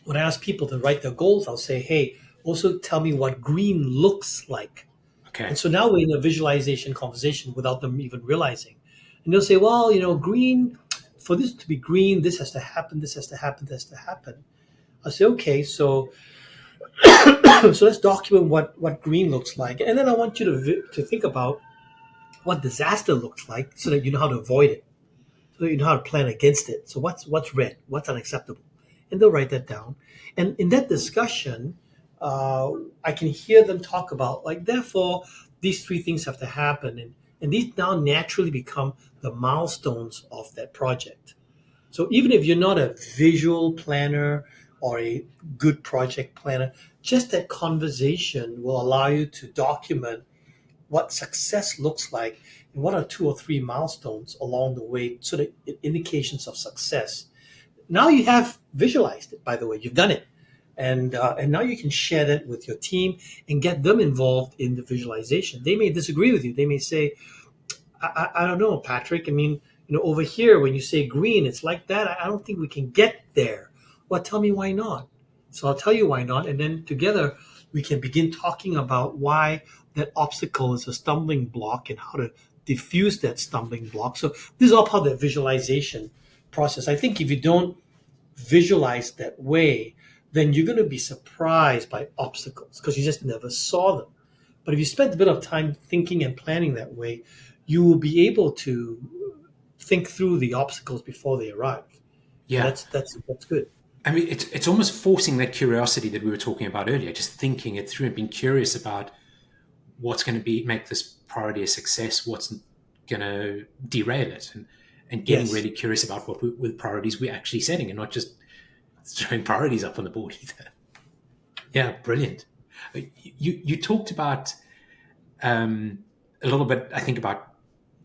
S1: when I ask people to write their goals, I'll say, hey, also tell me what green looks like.
S2: Okay.
S1: And so now we're in a visualization conversation without them even realizing. And they'll say, well, green, for this to be green, this has to happen, this has to happen, this has to happen. I'll say, okay, so so let's document what green looks like, and then I want you to think about what disaster looks like, so that you know how to avoid it, so that you know how to plan against it. So what's red, what's unacceptable, and they'll write that down. And in that discussion, I can hear them talk about, like, therefore these three things have to happen, and these now naturally become the milestones of that project. So even if you're not a visual planner or a good project planner, just that conversation will allow you to document what success looks like and what are two or three milestones along the way, so that indications of success. Now you have visualized it, by the way, you've done it. And now you can share that with your team and get them involved in the visualization. They may disagree with you. They may say, I don't know, Patrick. I mean, over here, when you say green, it's like that. I don't think we can get there. Well, tell me why not. So I'll tell you why not. And then together we can begin talking about why that obstacle is a stumbling block and how to diffuse that stumbling block. So this is all part of the visualization process. I think if you don't visualize that way, then you're going to be surprised by obstacles because you just never saw them. But if you spend a bit of time thinking and planning that way, you will be able to think through the obstacles before they arrive, and
S2: Yeah.
S1: that's good.
S2: I mean, it's almost forcing that curiosity that we were talking about earlier, just thinking it through and being curious about what's going to be make this priority a success, what's going to derail it, and getting
S1: Yes.
S2: really curious about with priorities we're actually setting, and not just throwing priorities up on the board either. Yeah, brilliant. You talked about a little bit, I think, about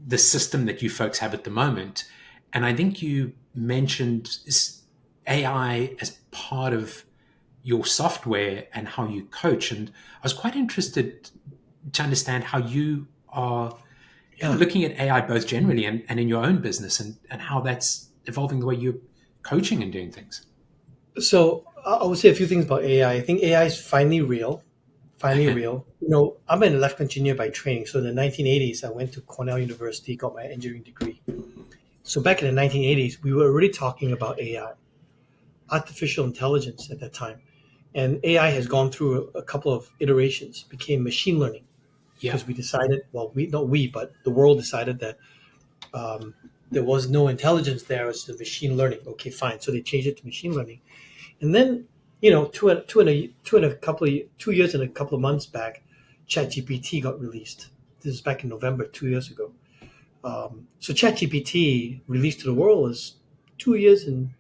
S2: the system that you folks have at the moment, and I think you mentioned AI as part of your software and how you coach. And I was quite interested to understand how you are kind of
S1: Yeah.
S2: looking at AI both generally and in your own business, and how that's evolving the way you're coaching and doing things.
S1: So I would say a few things about AI. I think AI is finally real. Finally
S2: Okay.
S1: real. I'm an electrical engineer by training. So in the 1980s, I went to Cornell University, got my engineering degree. So back in the 1980s, we were already talking about AI, artificial intelligence at that time. And AI has gone through a couple of iterations, became machine learning
S2: Yeah.
S1: because we decided, well, we not we, but the world decided that um, there was no intelligence there. It was the machine learning. Okay, fine. So they changed it to machine learning. And then, two 2 years and a couple of months back, ChatGPT got released. This is back in November, 2 years ago. So ChatGPT released to the world is 2 years and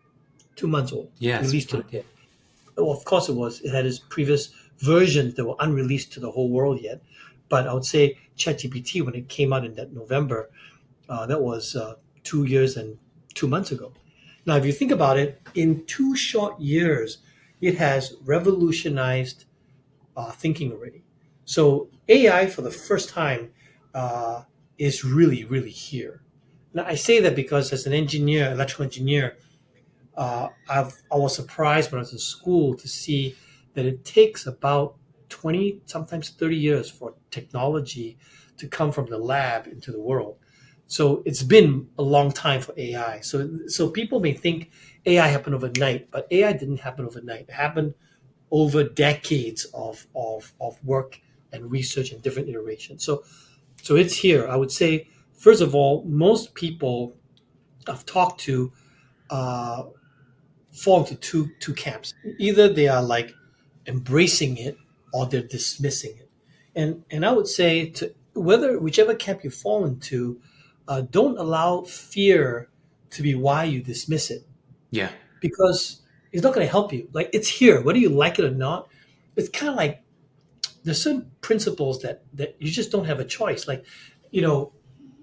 S1: 2 months old.
S2: Yeah, that's
S1: Released to
S2: right.
S1: the
S2: Yeah.
S1: world. Well, of course it was. It had its previous versions that were unreleased to the whole world yet. But I would say ChatGPT, when it came out in that November, that was 2 years and 2 months ago. Now, if you think about it, in 2 short years, it has revolutionized thinking already. So AI, for the first time, uh, is really, really here. Now, I say that because as an engineer, electrical engineer, I was surprised when I was in school to see that it takes about 20, sometimes 30 years for technology to come from the lab into the world. So it's been a long time for AI. So people may think AI happened overnight, but AI didn't happen overnight. It happened over decades of work and research and different iterations. So it's here. I would say, first of all, most people I've talked to uh, fall into two camps. Either they are like embracing it or they're dismissing it. And I would say to whichever camp you fall into, don't allow fear to be why you dismiss it
S2: Yeah.
S1: because it's not going to help you. Like it's here, whether you like it or not. It's kind of like there's certain principles that you just don't have a choice. Like, you know,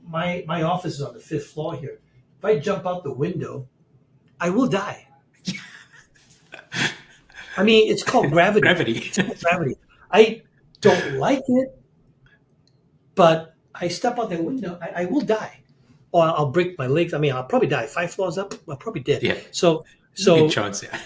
S1: my office is on the fifth floor here. If I jump out the window, I will die. I mean, it's called gravity.
S2: Gravity.
S1: It's called gravity. I don't like it, but I step out the window, I will die, or I'll break my legs. I mean, I'll probably die 5 floors up. I probably did.
S2: Yeah.
S1: So,
S2: There's a good
S1: so
S2: chance. Yeah.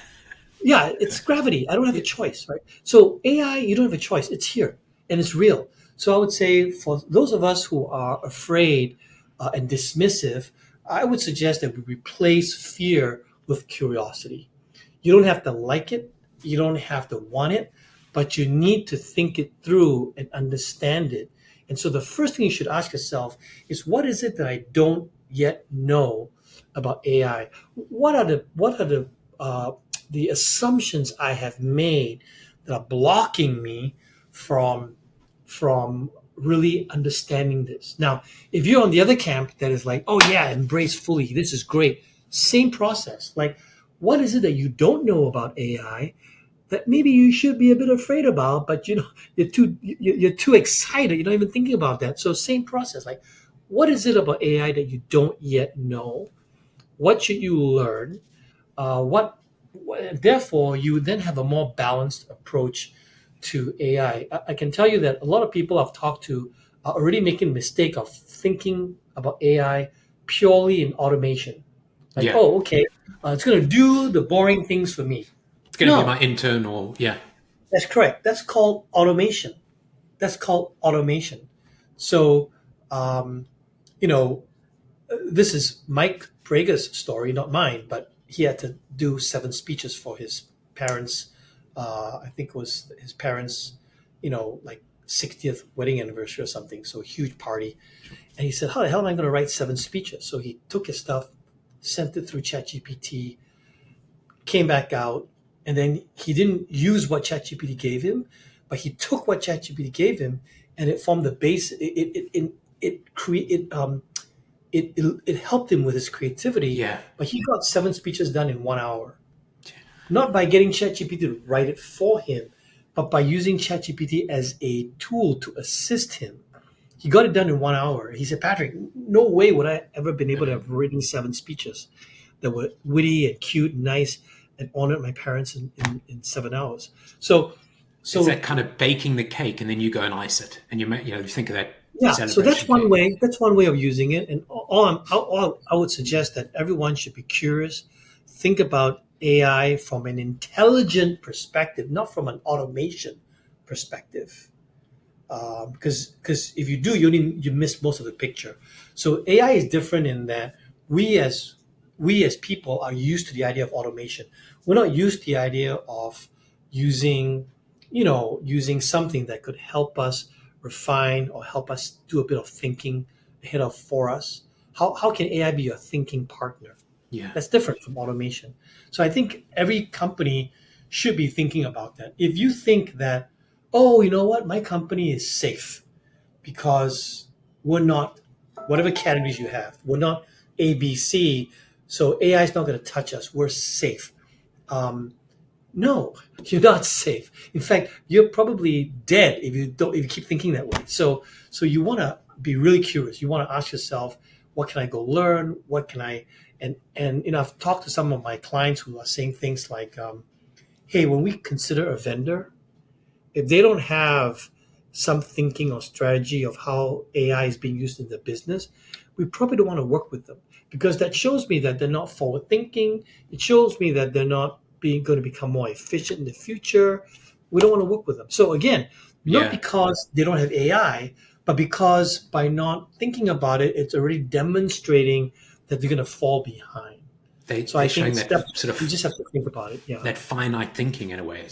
S1: yeah, it's gravity. I don't have a
S2: Yeah.
S1: choice, right? So AI, you don't have a choice. It's here and it's real. So I would say for those of us who are afraid and dismissive, I would suggest that we replace fear with curiosity. You don't have to like it, you don't have to want it, but you need to think it through and understand it. And so the first thing you should ask yourself is, what is it that I don't yet know about AI? What are the assumptions I have made that are blocking me from really understanding this? Now, if you're on the other camp that is like, oh yeah, embrace fully, this is great. Same process. Like, what is it that you don't know about AI that maybe you should be a bit afraid about, but you're too excited. You're not even thinking about that. So same process. Like, what is it about AI that you don't yet know? What should you learn? Therefore, you then have a more balanced approach to AI. I can tell you that a lot of people I've talked to are already making the mistake of thinking about AI purely in automation. Like,
S2: Yeah.
S1: oh, okay, it's going to do the boring things for me.
S2: It's going to be my
S1: No,
S2: internal. Yeah.
S1: that's correct. That's called automation. That's called automation. So, um, you know, this is Mike Prager's story, not mine, but he had to do 7 speeches for his parents' I think it was his parents, like 60th wedding anniversary or something. So a huge party. And he said, how the hell am I going to write 7 speeches? So he took his stuff, sent it through ChatGPT, came back out, and then he didn't use what ChatGPT gave him, but he took what ChatGPT gave him, and it formed the base. It helped him with his creativity.
S2: Yeah.
S1: But he got 7 speeches done in 1 hour, not by getting ChatGPT to write it for him, but by using ChatGPT as a tool to assist him. He got it done in 1 hour. He said, Patrick, no way would I ever been able to have written 7 speeches that were witty and cute and nice and honored my parents in 7 hours. So
S2: It's that kind of baking the cake and then you go and ice it. And you think of that
S1: yeah, so that's
S2: celebration
S1: one
S2: cake.
S1: way. That's one way of using it. And I would suggest that everyone should be curious, think about AI from an intelligent perspective, not from an automation perspective. Because if you do, you miss most of the picture. So AI is different in that we as we as people are used to the idea of automation. We're not used to the idea of using using something that could help us refine or help us do a bit of thinking ahead of for us. How can AI be your thinking partner?
S2: Yeah.
S1: That's different from automation. So I think every company should be thinking about that. If you think that, oh, you know what, my company is safe because we're not, whatever categories you have, we're not ABC, so AI is not going to touch us. We're safe. Um, no, you're not safe. In fact, you're probably dead if you keep thinking that way. So you want to be really curious. You want to ask yourself, what can I go learn? What can I and I've talked to some of my clients who are saying things like, hey, when we consider a vendor, if they don't have some thinking or strategy of how AI is being used in their business, we probably don't want to work with them because that shows me that they're not forward thinking. It shows me that they're not being going to become more efficient in the future. We don't want to work with them. So again, not
S2: Yeah.
S1: because they don't have AI, but because by not thinking about it, it's already demonstrating that they're going to fall behind. So I
S2: They're
S1: think
S2: showing
S1: it's
S2: that
S1: steps.
S2: sort
S1: You
S2: of
S1: just have to think about it. Yeah.
S2: that finite thinking in a way.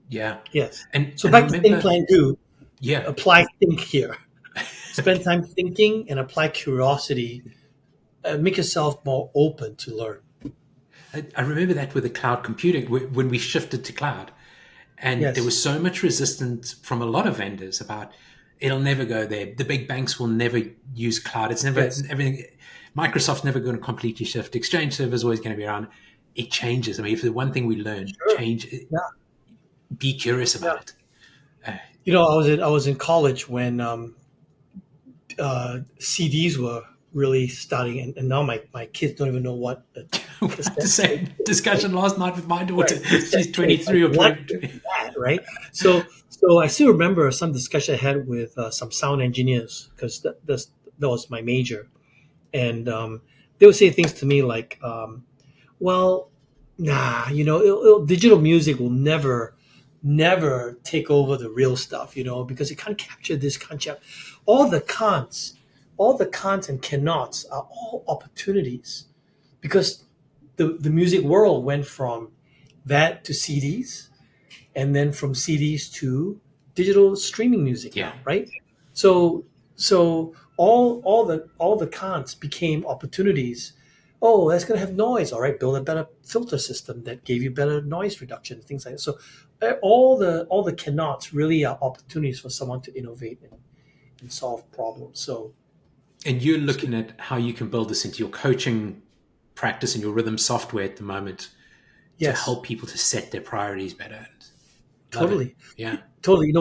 S2: Yeah.
S1: Yes.
S2: And
S1: So
S2: I
S1: back to think,
S2: remember,
S1: plan, do.
S2: yeah.
S1: Apply think here. Spend
S2: Okay.
S1: time thinking and apply curiosity. Make yourself more open to learn.
S2: I remember that with the cloud computing when we shifted to cloud. And there
S1: Yes.
S2: was so much resistance from a lot of vendors about it'll never go there. The big banks will never use cloud. It's never
S1: Yes.
S2: everything. Microsoft's never going to completely shift. Exchange server is always going to be around. It changes. I mean, if the one thing we learn,
S1: Sure.
S2: change.
S1: Yeah.
S2: Be curious
S1: Yeah.
S2: about it. Uh,
S1: I was in college when CDs were really starting, and now my kids don't even know what a
S2: we had the
S1: cassette tape
S2: same
S1: is, right?
S2: discussion last night with my
S1: Right,
S2: daughter.
S1: cassette
S2: She's
S1: tape. Like
S2: 23 or
S1: what is
S2: 20.
S1: that, right? So I still remember some discussion I had with some sound engineers because that was my major, and they would say things to me like, well, nah, digital music will never take over the real stuff, because it can't capture this concept. All the cons, all the cons and cannots are all opportunities because the music world went from that to CDs and then from CDs to digital streaming music
S2: Yeah.
S1: now, right? So all the cons became opportunities. Oh, that's going to have noise. All right, build a better filter system that gave you better noise reduction, things like that. So all the cannots really are opportunities for someone to innovate and solve problems.
S2: And you're
S1: So
S2: looking at how you can build this into your coaching practice and your rhythm software at the moment to
S1: yes,
S2: help people to set their priorities better. Love it.
S1: totally.
S2: Yeah.
S1: Totally.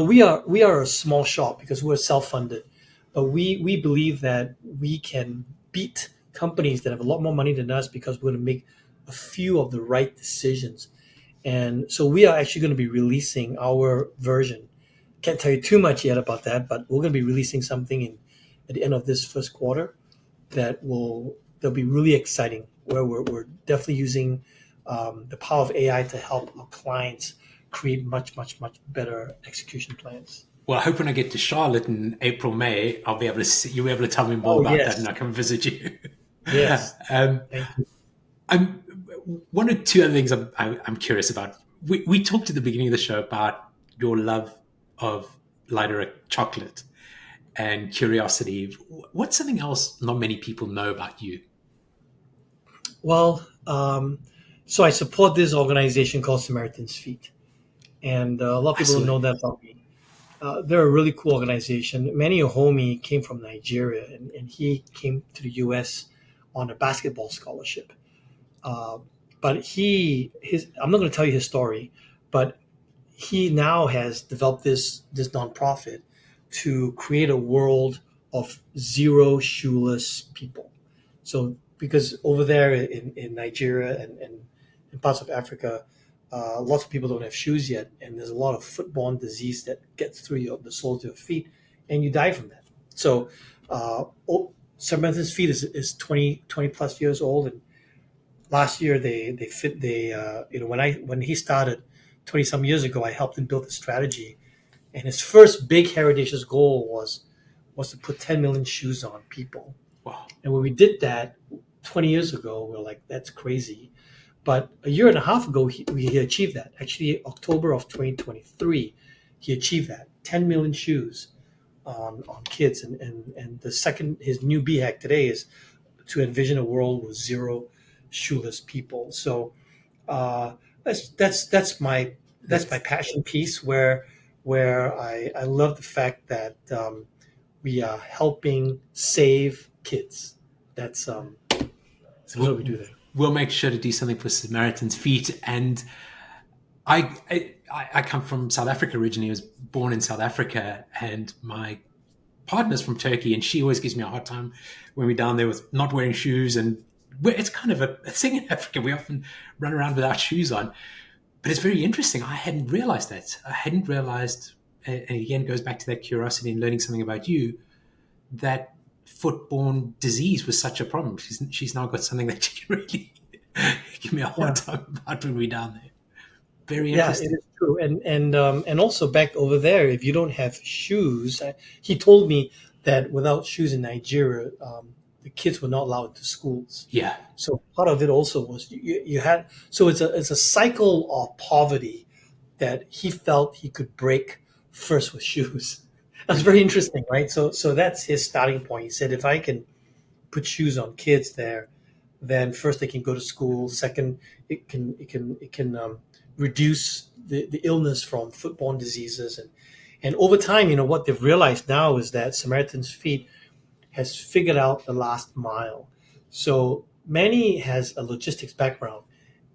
S1: We are a small shop because we're self-funded, but we believe that we can beat companies that have a lot more money than us because we're going to make a few of the right decisions. And so we are actually going to be releasing our version. Can't tell you too much yet about that, but we're going to be releasing something at the end of this first quarter that'll be really exciting. Where we're definitely using the power of AI to help our clients create much, much, much better execution plans.
S2: Well, I hope when I get to Charlotte in April, May, I'll be able to see, you'll be able to tell me more
S1: Oh
S2: about that and
S1: yes,
S2: I can visit you.
S1: yes.
S2: um,
S1: Thank you.
S2: I'm one or two other things I'm curious about we talked at the beginning of the show about your love of lighter chocolate and curiosity. What's something else not many people know about you?
S1: Well, so I support this organization called Samaritan's Feet, and a lot of
S2: I
S1: people
S2: saw
S1: don't
S2: it.
S1: know that about me. They're a really cool organization. Manny Ohomie came from Nigeria, and he came to the U.S. on a basketball scholarship. Uh, but I'm not going to tell you his story, but he now has developed this nonprofit to create a world of zero shoeless people. So because over there in Nigeria and in parts of Africa, lots of people don't have shoes yet, and there's a lot of foot-borne disease that gets through the soles of your feet, and you die from that. So, Samaritan's Feet is 20 plus years old, and last year when he started 20 some years ago, I helped him build a strategy, and his first big heritage's goal was to put 10 million shoes on people.
S2: Wow.
S1: And when we did that 20 years ago, we were like, that's crazy. But a year and a half ago, he achieved that. Actually, October of 2023, he achieved that 10 million shoes on kids. And his new BHAG today is to envision a world with zero shoeless people. So uh, that's my
S2: That's
S1: passion piece where I love the fact that we are helping save kids.
S2: so
S1: That's what we do there.
S2: we'll make sure to do something for Samaritan's Feet. And I come from South Africa originally. I was born in South Africa, and my partner's from Turkey, and she always gives me a hard time when we're down there with not wearing shoes. And it's kind of a thing in Africa. We often run around without shoes on. But it's very interesting. I hadn't realized that. I hadn't realized, and again, it goes back to that curiosity and learning something about you, that foot-borne disease was such a problem. She's now got something that she can really give me a hard
S1: Yeah.
S2: time about when we're down there. Very
S1: Yeah, it
S2: interesting.
S1: is true, and also back over there, if you don't have shoes, he told me that without shoes in Nigeria, the kids were not allowed to schools.
S2: Yeah.
S1: So part of it also was you had so it's a cycle of poverty that he felt he could break first with shoes. That's very interesting, right? So that's his starting point. He said if I can put shoes on kids there, then first they can go to school. Second, it can reduce the illness from foodborne diseases, and over time, what they've realized now is that Samaritan's Feet has figured out the last mile. So Manny has a logistics background,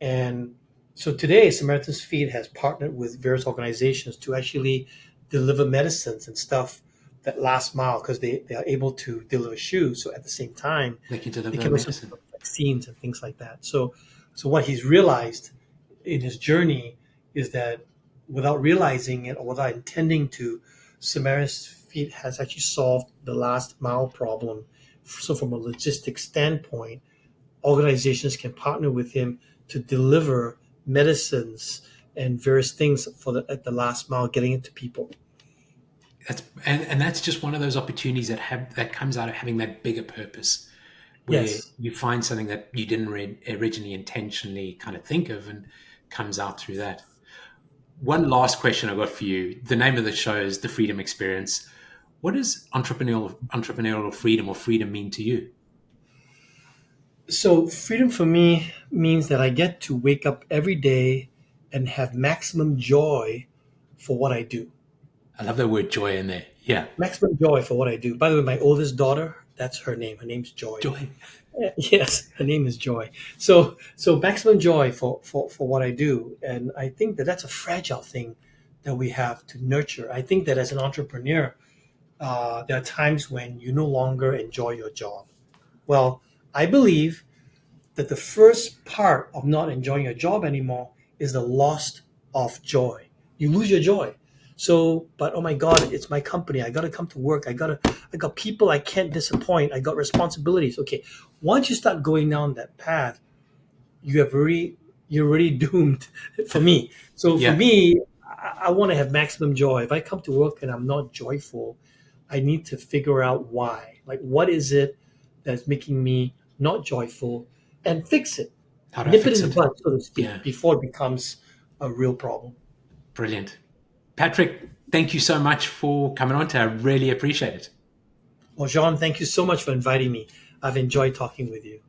S1: and so today Samaritan's Feet has partnered with various organizations to actually deliver medicines and stuff that last mile because they are able to deliver shoes. So at the same time,
S2: They can
S1: they
S2: deliver
S1: can also
S2: medicine.
S1: deliver vaccines and things like that. So what he's realized in his journey is that without realizing it or without intending to, Samaritan's Feet has actually solved the last mile problem. So from a logistics standpoint, organizations can partner with him to deliver medicines and various things at the last mile, getting it to people.
S2: And that's just one of those opportunities that comes out of having that bigger purpose, where
S1: Yes.
S2: you find something that you didn't originally intentionally kind of think of, and comes out through that. One last question I got for you. The name of the show is The Freedom Experience. What does entrepreneurial freedom or freedom mean to you?
S1: So freedom for me means that I get to wake up every day and have maximum joy for what I do.
S2: I love the word joy in there. Yeah.
S1: Maximum joy for what I do. By the way, my oldest daughter, that's her name. Her name's Joy.
S2: Joy.
S1: Yes, her name is Joy. So maximum joy for what I do, and I think that that's a fragile thing that we have to nurture. I think that as an entrepreneur, there are times when you no longer enjoy your job. Well, I believe that the first part of not enjoying your job anymore is the loss of joy. You lose your joy. So, but oh my God, it's my company. I got to come to work. I got people I can't disappoint. I got responsibilities. Okay. Once you start going down that path, you're already doomed for me. So for
S2: Yeah.
S1: me, I want to have maximum joy. If I come to work and I'm not joyful, I need to figure out why. Like, what is it that's making me not joyful, and fix it,
S2: How do I
S1: nip it in
S2: fix
S1: the
S2: it?
S1: bud, so to speak,
S2: Yeah.
S1: before it becomes a real problem.
S2: Brilliant. Patrick, thank you so much for coming on today. I really appreciate it.
S1: Well, Jean, thank you so much for inviting me. I've enjoyed talking with you.